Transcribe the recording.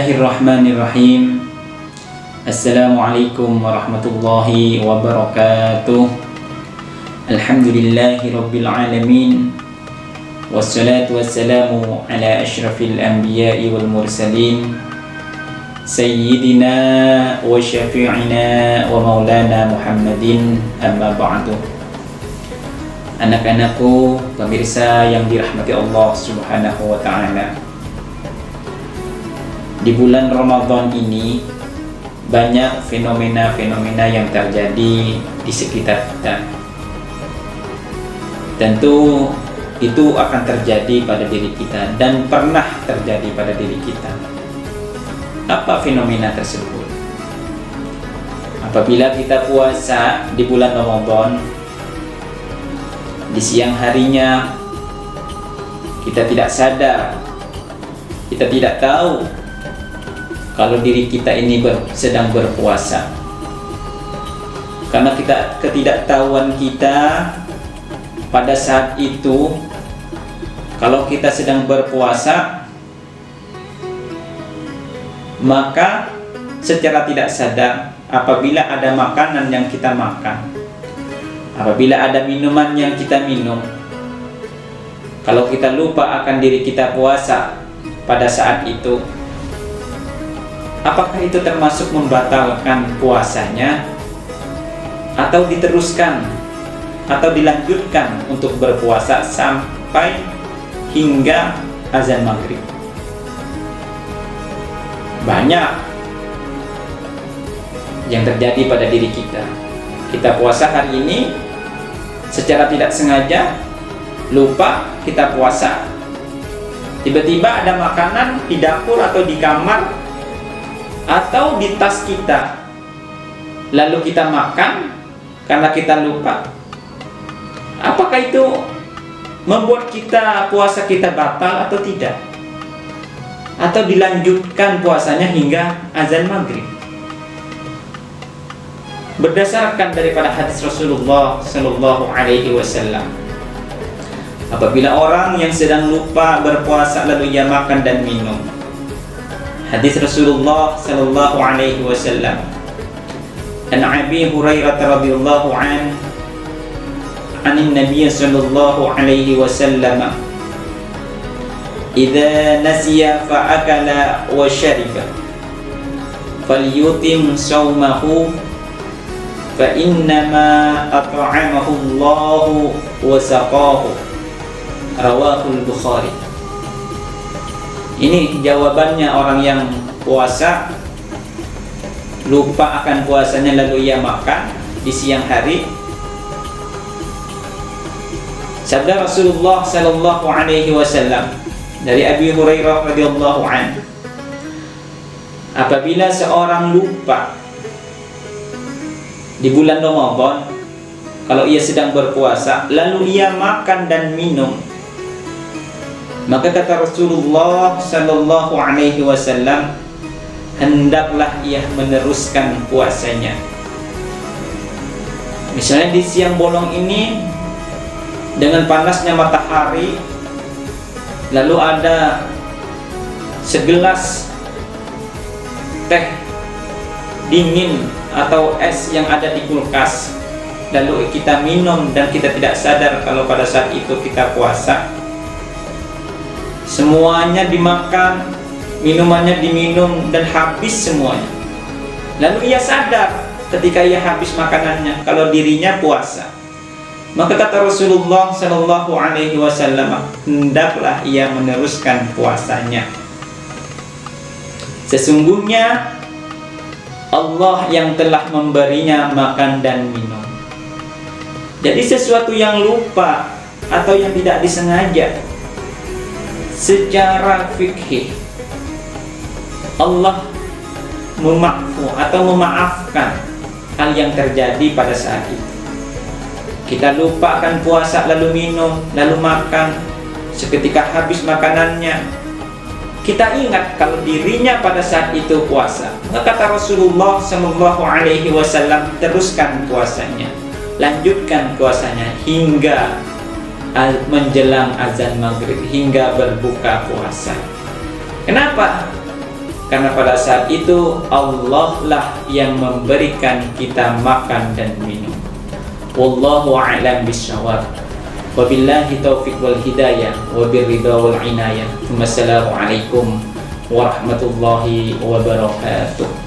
Bismillahirrahmanirrahim. Assalamualaikum warahmatullahi wabarakatuh. Alhamdulillahirabbil alamin. Wassalatu wassalamu ala asyrafil anbiya'i wal mursalin Sayyidina wa syafi'ina wa maulana Muhammadin, amma ba'du. Anak-anakku, pemirsa yang dirahmati Allah Subhanahu wa ta'ala, di bulan Ramadan ini banyak fenomena-fenomena yang terjadi di sekitar kita. Tentu itu akan terjadi pada diri kita dan pernah terjadi pada diri kita. Apa fenomena tersebut? Apabila kita puasa di bulan Ramadan, di siang harinya kita tidak sadar, kita tidak tahu kalau diri kita ini sedang berpuasa. Karena ketidaktahuan kita pada saat itu, kalau kita sedang berpuasa, maka secara tidak sadar apabila ada makanan yang kita makan, apabila ada minuman yang kita minum, kalau kita lupa akan diri kita puasa pada saat itu, apakah itu termasuk membatalkan puasanya, atau diteruskan atau dilanjutkan untuk berpuasa sampai hingga azan maghrib? Banyak yang terjadi pada diri kita. Kita puasa hari ini, secara tidak sengaja lupa kita puasa. Tiba-tiba ada makanan di dapur atau di kamar atau di tas kita, lalu kita makan karena kita lupa. Apakah itu membuat puasa kita batal atau tidak? Atau dilanjutkan puasanya hingga azan maghrib? Berdasarkan daripada hadis Rasulullah Sallallahu Alaihi Wasallam, apabila orang yang sedang lupa berpuasa lalu ia makan dan minum, hadis Rasulullah Sallallahu Alaihi Wasallam, an Abi Hurairah radhiyallahu an Nabi Sallallahu Alaihi Wasallam, idza nasiya fa akala wa syariba falyutim shaumahu fa innama at'amahu Allahu wa saqahu, rawahul Bukhari. Ini jawabannya orang yang puasa, lupa akan puasanya lalu ia makan di siang hari. Sabda Rasulullah Sallallahu Alaihi Wasallam dari Abi Hurairah radhiyallahu anhu, apabila seorang lupa di bulan Ramadan, kalau ia sedang berpuasa lalu ia makan dan minum, maka kata Rasulullah Sallallahu Alaihi Wasallam, hendaklah ia meneruskan puasanya. Misalnya di siang bolong ini, dengan panasnya matahari, lalu ada segelas teh dingin atau es yang ada di kulkas, lalu kita minum dan kita tidak sadar kalau pada saat itu kita puasa. Semuanya dimakan, minumannya diminum dan habis semuanya. Lalu ia sadar ketika ia habis makanannya kalau dirinya puasa. Maka kata Rasulullah Sallallahu Alaihi Wasallam, hendaklah ia meneruskan puasanya. Sesungguhnya Allah yang telah memberinya makan dan minum. Jadi sesuatu yang lupa atau yang tidak disengaja, secara fikih Allah memaafkan hal yang terjadi pada saat itu. Kita lupa akan puasa lalu minum, lalu makan, seketika habis makanannya kita ingat kalau dirinya pada saat itu puasa. Maka kata Rasulullah Sallallahu Alaihi Wasallam, teruskan puasanya, lanjutkan puasanya hingga menjelang azan maghrib, hingga berbuka puasa. Kenapa? karena pada saat itu Allah lah yang memberikan kita makan dan minum. Wallahu a'lam bishawab. Wabillahi taufiq wal hidayah, wabirridha wal inayah. Wassalamualaikum warahmatullahi wabarakatuh.